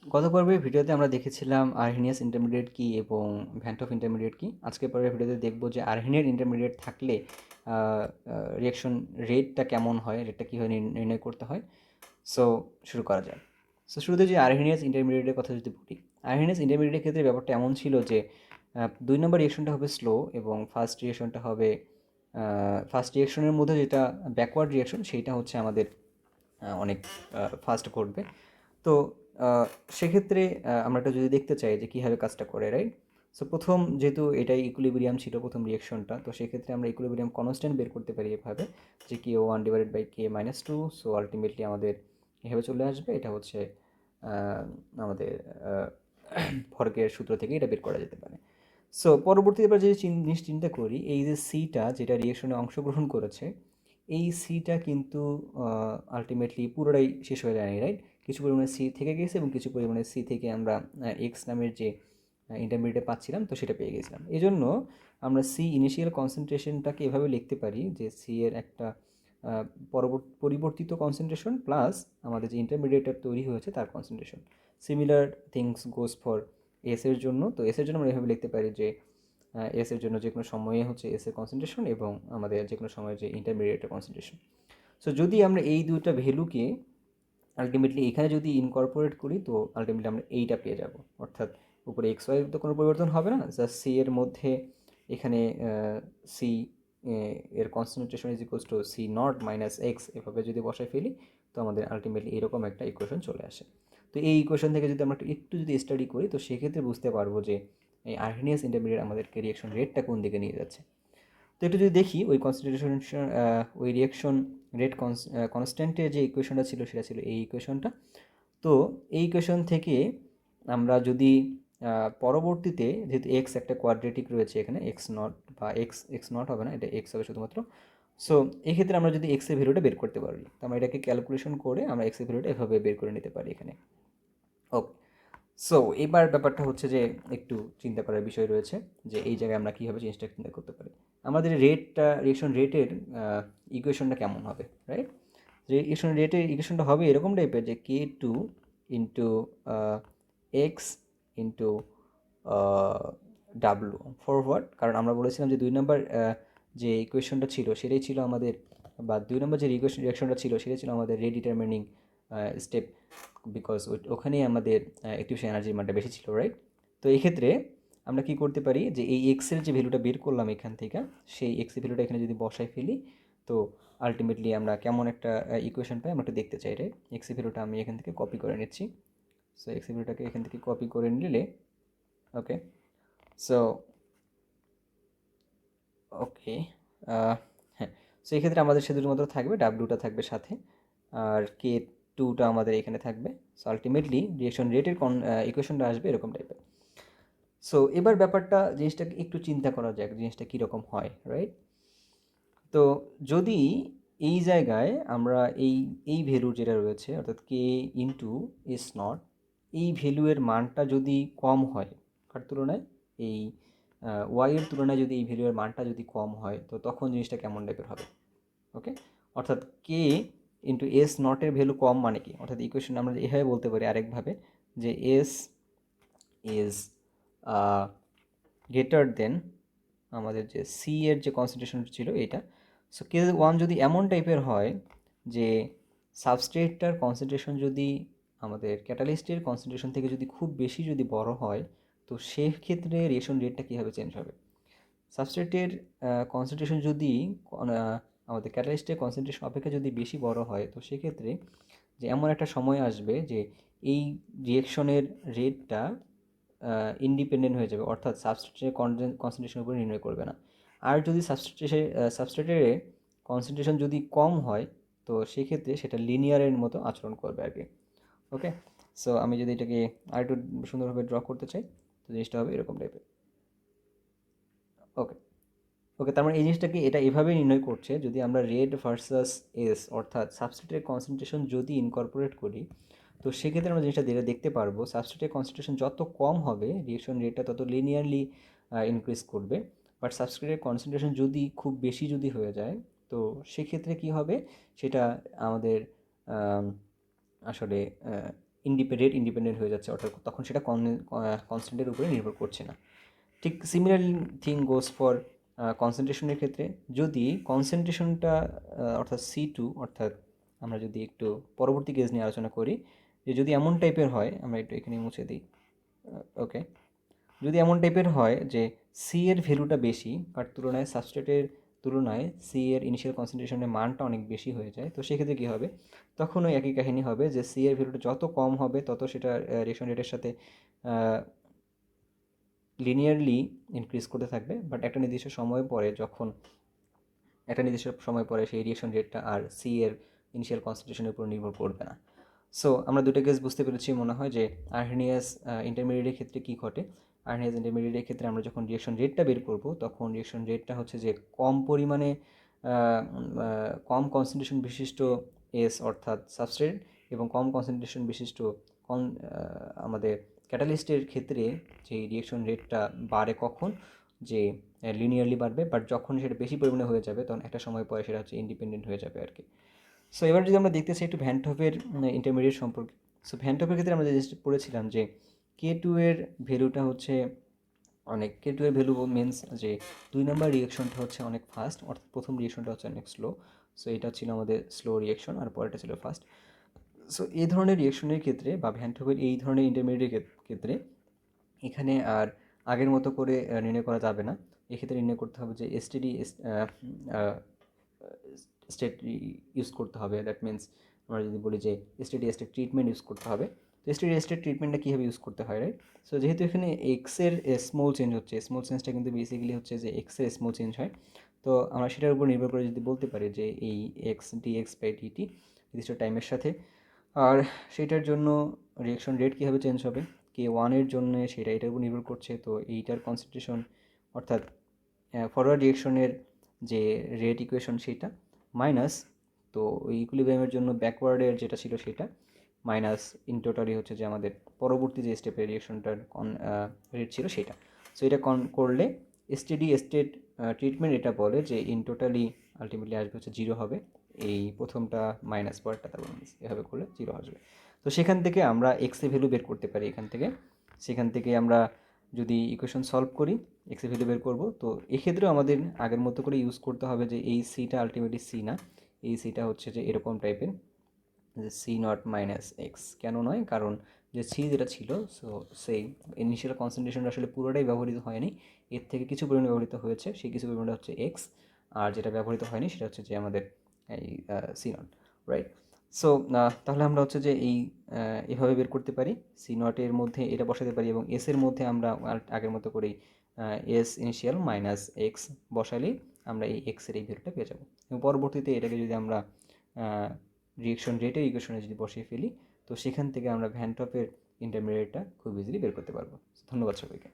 গত পর্বের ভিডিওতে আমরা দেখেছিলাম আরহেনিয়াস ইন্টারমিডিয়েট কী এবং ভ্যান্ট অফ ইন্টারমিডিয়েট কী। আজকের পর্বের ভিডিওতে দেখব যে আরহেনিয়ার ইন্টারমিডিয়েট থাকলে রিয়াকশন রেটটা কেমন হয়, রেটটা কীভাবে নির্ণয় করতে হয়। সো শুরু করা যায়। সো শুরুতে যে আরহেনিয়াস ইন্টারমিডিয়েটের কথা যদি বলি, আরহেনিয়াস ইন্টারমিডিয়েটের ক্ষেত্রে ব্যাপারটা এমন ছিল যে 2 নম্বর রিয়েকশনটা হবে স্লো এবং ফার্স্ট রিয়েকশনের মধ্যে যেটা ব্যাকওয়ার্ড রিয়েকশন সেইটা হচ্ছে আমাদের অনেক ফাস্ট ঘটবে। তো সেক্ষেত্রে আমরা এটা যদি দেখতে চাই যে কীভাবে কাজটা করে, রাইট? সো প্রথম যেহেতু এটাই ইকুইলিব্রিয়াম ছিল প্রথম রিয়েকশনটা, তো সেক্ষেত্রে আমরা ইকুইলিব্রিয়াম কনস্ট্যান্ট বের করতে পারি এভাবে যে K1/K-2। সো আলটিমেটলি আমাদের এভাবে চলে আসবে। এটা হচ্ছে আমাদের ভরকের সূত্র থেকে এটা বের করা যেতে পারে। সো পরবর্তীতে এবার যদি জিনিস চিন্তা করি, এই যে সিটা যেটা রিয়েকশনে অংশগ্রহণ করেছে, এই সিটা কিন্তু আলটিমেটলি পুরোটাই শেষ হয়ে যায়নি, রাইট? কিছু পরিমাণে সি থেকে গেছে এবং কিছু পরিমাণে সি থেকে আমরা এক্স নামের যে ইন্টারমিডিয়েটে পাচ্ছিলাম তো সেটা পেয়ে গেছিলাম। এই জন্য আমরা সি ইনিশিয়াল কনসেন্ট্রেশনটাকে এভাবে লিখতে পারি যে সি এর একটা পরিবর্তিত কনসেন্ট্রেশন প্লাস আমাদের যে ইন্টারমিডিয়েটটা তৈরি হয়েছে তার concentration. Similar things goes for S এর জন্য। তো এস এর জন্য আমরা এভাবে লিখতে পারি যে এস এর জন্য যে কোনো সময়ে হচ্ছে এস এর কনসেন্ট্রেশন এবং আমাদের যে কোনো সময়ে যে ইন্টারমিডিয়েটের কনসেন্ট্রেশন। সো যদি আমরা এই দুইটা ভ্যালুকে আলটিমেটলি এখানে যদি ইনকর্পোরেট করি তো আলটিমেটলি আমরা এইটা পেয়ে যাব, অর্থাৎ উপরে এক্স ওয়াই তো কোনো পরিবর্তন হবে না, জাস্ট সি এর মধ্যে এখানে সি এর concentration is equals to C nought minus X এভাবে যদি বসায় ফেলি তো আমাদের আলটিমেটলি এরকম একটা ইকুয়েশন চলে আসে। তো এই ইকুয়েশন থেকে যদি আমরা একটু যদি স্টাডি করি তো সেক্ষেত্রে বুঝতে পারবো যে এই আরহেনিয়াস ইন্টারমিডিয়েট আমাদেরকে রিয়েকশন রেটটা কোন দিকে নিয়ে যাচ্ছে। তো একটু যদি দেখি ওই কনসেন্ট্রেশন ওই রিয়েকশন রেট কনস্ট্যান্টের যে ইকুয়েশনটা ছিল সেটা ছিল এই ইকুয়েশনটা। তো এই ইকুয়েশন থেকে আমরা যদি পরবর্তীতে যেহেতু এক্স একটা কোয়াড্রেটিক রয়েছে এখানে এক্স নট বা এক্স নট হবে না, এটা এক্স হবে শুধুমাত্র। সো এক্ষেত্রে আমরা যদি এক্সের ভ্যালুটা বের করতে পারি তো আমরা এটাকে ক্যালকুলেশন করে আমরা এক্সের ভ্যালুটা এভাবে বের করে নিতে পারি এখানে। ওকে, সো এবার ব্যাপারটা হচ্ছে যে একটু চিন্তা করার বিষয় রয়েছে যে এই জায়গায় আমরা কীভাবে জিনিসটা চিন্তা করতে পারি। আমাদের রিয়েকশন রেটের ইকুয়েশনটা কেমন হবে, রাইট? রিয়েকশন রেটের ইকুয়েশনটা হবে এরকম টাইপের যে K2 into x into W forward. কারণ আমরা বলেছিলাম যে 2 নম্বর যে ইকুয়েশনটা ছিল সেটাই ছিল আমাদের, বা 2 নম্বর যে রিয়েকশনটা ছিল সেটাই ছিল আমাদের রেট ডিটারমিনিং স্টেপ, বিকজ ওখানেই আমাদের অ্যাক্টিভেশন এনার্জির মানটা বেশি ছিল, রাইট? তো এই ক্ষেত্রে আমরা কি করতে পারি যে এই এক্সের যে ভ্যালুটা বের করলাম এখান থেকে সেই এক্সের ভ্যালুটা এখানে যদি বসাই ফেলি তো আলটিমেটলি আমরা কেমন একটা ইকুয়েশন পাই আমরা একটু দেখতে চাই, রাইট? এক্সের ভ্যালুটা আমি এখান থেকে কপি করে নিচ্ছি। সো এক্সের ভ্যালুটাকে এখান থেকে কপি করে নিলে ওকে, সো ওকে, হ্যাঁ, সো এই ক্ষেত্রে আমাদের শুধুমাত্র থাকবে ডাব্লুটা থাকবে সাথে, আর K2টা আমাদের এখানে থাকবে। সো আলটিমেটলি রিয়েকশন রেটের ইকুয়েশনটা আসবে এরকম টাইপের। সো এবার ব্যাপারটা জিনিসটাকে একটু চিন্তা করা যাক জিনিসটা কীরকম হয়, রাইট? তো যদি এই জায়গায় আমরা এই ভ্যালু যেটা রয়েছে অর্থাৎ কে ইন্টু এস নট, এই ভ্যালুয়ের মানটা যদি কম হয় কার তুলনায়, এই ওয়াইয়ের তুলনায় যদি এই ভ্যালুয়ের মানটা যদি কম হয় তো তখন জিনিসটা কেমন টাইপের হবে। ওকে, অর্থাৎ কে ইন্টু এস নটের ভ্যালু কম মানে কি, অর্থাৎ ইকুয়েশন আমরা এভাবে বলতে পারি আরেকভাবে যে এস ইজ গ্রেটার দেন আমাদের যে সি এর যে কনসেন্ট্রেশন ছিল এইটা। সো K1 যদি এমন টাইপের হয় যে সাবস্ট্রেটটার কনসেন্ট্রেশন যদি আমাদের ক্যাটালিস্টের কনসেন্ট্রেশন থেকে যদি খুব বেশি যদি বড় হয় তো সেক্ষেত্রে রিয়েকশন রেটটা কীভাবে চেঞ্জ হবে। সাবস্ট্রেটের কনসেন্ট্রেশন যদি আমাদের ক্যাটালিস্টের কনসেন্ট্রেশন অপেক্ষা যদি বেশি বড় হয় তো সেক্ষেত্রে যে এমন একটা সময় আসবে যে এই রিয়েকশনের রেটটা ইন্ডিপেন্ডেন্ট হয়ে যাবে, অর্থাৎ সাবস্ট্রেটের কনসেন্ট্রেশনের উপর নির্ণয় করবে না। আর যদি সাবস্ট্রেটের কনসেন্ট্রেশন যদি কম হয় তো সেক্ষেত্রে সেটা লিনিয়ারের মতো আচরণ করবে আর কি। ওকে, সো আমি যদি এটাকে আর একটু সুন্দরভাবে ড্র করতে চাই তো জিনিসটা হবে এরকম টাইপের। ওকে, ওকে, তার মানে এই জিনিসটাকে এটা এভাবেই নির্ণয় করছে যদি আমরা রেড ভার্সাস এস অর্থাৎ সাবস্ট্রেটের কনসেন্ট্রেশন যদি ইনকর্পোরেট করি তো সেক্ষেত্রে আমরা জিনিসটা দেখতে পারবো সাবস্ট্রেটের কনসেন্ট্রেশন যত কম হবে রিয়েকশন রেটটা তত লিনিয়ারলি ইনক্রিজ করবে। বাট সাবস্ট্রেটের কনসেন্ট্রেশন যদি খুব বেশি যদি হয়ে যায় তো সেক্ষেত্রে কি হবে সেটা আমাদের আসলে ইন্ডিপেন্ডেন্ট হয়ে যাচ্ছে, অর্থাৎ তখন সেটা কনস্ট্যান্টের উপরে নির্ভর করছে না। ঠিক সিমিলারলি থিং গোস ফর কনসেন্ট্রেশনের ক্ষেত্রে। যদি কনসেন্ট্রেশনটা অর্থাৎ C2, অর্থাৎ আমরা যদি একটু পরবর্তী কেস নিয়ে আলোচনা করি, যে যদি এমন টাইপের হয়, আমরা একটু এখানে মুছে দিই, ওকে, যদি এমন টাইপের হয় যে সি এর ভ্যালুটা বেশি, বাট তুলনায় সাবস্ট্রেটের তুলনায় সি এর ইনিশিয়াল কনসেন্ট্রেশনের মানটা অনেক বেশি হয়ে যায়, তো সেক্ষেত্রে কী হবে, তখন ওই একই কাহিনী হবে যে সি এর ভ্যালুটা যত কম হবে তত সেটা রিঅ্যাকশন রেটের সাথে লিনিয়ারলি ইনক্রিজ করতে থাকবে, বাট একটা নির্দিষ্ট সময় পরে সেই রিঅ্যাকশন রেটটা আর সি এর ইনিশিয়াল কনসেন্ট্রেশনের উপর নির্ভর করবে না। সো আমরা দুটো কেস বুঝতে পেরেছি মনে হয়, যে আর্হেনিয়াস ইন্টারমিডিয়েটের ক্ষেত্রে কী ঘটে। আর্হেনিয়াস ইন্টারমিডিয়েটের ক্ষেত্রে আমরা যখন রিঅ্যাকশন রেটটা বের করব, তখন রিঅ্যাকশন রেটটা হচ্ছে যে কম পরিমাণে কম কনসেন্ট্রেশন বিশিষ্ট এস অর্থাৎ সাবস্ট্রেট এবং কম কনসেন্ট্রেশন বিশিষ্ট আমাদের ক্যাটালিস্টের ক্ষেত্রে যে রিঅ্যাকশন রেটটা বাড়ে কখন, যে লিনিয়ারলি বাড়বে, বাট যখন সেটা বেশি পরিমাণে হয়ে যাবে তখন একটা সময় পরে সেটা হচ্ছে ইন্ডিপেন্ডেন্ট হয়ে যাবে আর কি। সো এবার যদি আমরা দেখতে চাই একটু ভ্যান হফের ইন্টারমিডিয়েট সম্পর্কে। সো ভ্যান হফের ক্ষেত্রে আমরা যে পড়েছিলাম যে K2 এর ভ্যালুটা হচ্ছে K2 এর ভ্যালু মিনস যে 2 নম্বর রিঅ্যাকশনটা হচ্ছে অনেক ফাস্ট, অর্থাৎ প্রথম রিঅ্যাকশনটা হচ্ছে অনেক স্লো। সো এটা ছিল আমাদের স্লো রিঅ্যাকশন, আর পরেরটা ছিল ফাস্ট। সো এই ধরনের রিঅ্যাকশনের ক্ষেত্রে বা ভ্যান হফের এই ধরনের ইন্টারমিডিয়েটের ক্ষেত্রে এখানে আর আগের মতো করে নির্ণয় করা যাবে না। এক্ষেত্রে নির্ণয় করতে হবে যে এসটিডি স্টেট ইউজ করতে হবে। দ্যাট মিনস আমরা যদি বলি যে স্টেডি স্টেট ট্রিটমেন্ট ইউজ করতে হবে, তো স্টেডি স্টেট ট্রিটমেন্টটা কীভাবে ইউজ করতে হয়, রাইট? সো যেহেতু এখানে এক্সের স্মল চেঞ্জ হচ্ছে, স্মল চেঞ্জটা কিন্তু বেসিক্যালি হচ্ছে যে এক্সের স্মল চেঞ্জ হয়, তো আমরা সেটার উপর নির্ভর করে যদি বলতে পারি যে এই এক্স ডিএক্স বাই ডিটি নির্দিষ্ট টাইমের সাথে, আর সেটার জন্য রিঅ্যাকশন রেট কীভাবে চেঞ্জ হবে, K1 এর জন্য সেটা এটার উপর নির্ভর করছে। তো এইটার কনসেন্ট্রেশন অর্থাৎ ফরওয়ার্ড রিঅ্যাকশনের যে রেট ইকুয়েশন সেটা মাইনাস, তো ওই ইকুইলিব্রিয়ামের জন্য ব্যাকওয়ার্ডের যেটা ছিল সেটা মাইনাস ইন টোটালি হচ্ছে যে আমাদের পরবর্তী যে স্টেপের রিঅ্যাকশনটার রেট ছিল সেটা। সো এটা করলে স্টেডি স্টেট ট্রিটমেন্ট এটা বলে যে ইন টোটালি আলটিমেটলি আসবে হচ্ছে 0 হবে, এই প্রথমটা মাইনাস পরেরটা তারপর মাইনাস, এভাবে করলে 0 আসবে। তো সেখান থেকে আমরা এক্সের ভ্যালু বের করতে পারি সেখান থেকে আমরা যদি ইকুয়েশন সলভ করি এক্সের ভ্যালু বের করব। তো এক্ষেত্রেও আমাদের আগের মতো করে ইউজ করতে হবে যে এই সিটা আলটিমেটলি সি না, এই সিটা হচ্ছে যে এরকম টাইপের, যে সি নট মাইনাস এক্স। কেন নয়, কারণ যে সি যেটা ছিল, সো সেই ইনিশিয়াল কনসেন্ট্রেশনটা আসলে পুরোটাই ব্যবহৃত হয়নি, এর থেকে কিছু পরিমাণ ব্যবহৃত হয়েছে, সেই কিছু পরিমাণটা হচ্ছে এক্স, আর যেটা ব্যবহৃত হয়নি সেটা হচ্ছে যে আমাদের এই সি নট, রাইট? সো তাহলে আমরা হচ্ছে যে এভাবে বের করতে পারি, সি নটের মধ্যে এটা বসাতে পারি এবং এস এর মধ্যে আমরা আগের মতো করেই এস ইনিশিয়াল মাইনাস এক্স বসালেই আমরা এই এক্সের এই ভ্যালুটা পেয়ে যাবো, এবং পরবর্তীতে এটাকে যদি আমরা রিঅ্যাকশন রেটের ইকুয়েশনে যদি বসিয়ে ফেলি, তো সেখান থেকে আমরা ভ্যান টপের ইন্টারমিডিয়েটটা খুব ইজিলি বের করতে পারবো। ধন্যবাদ সবাইকে।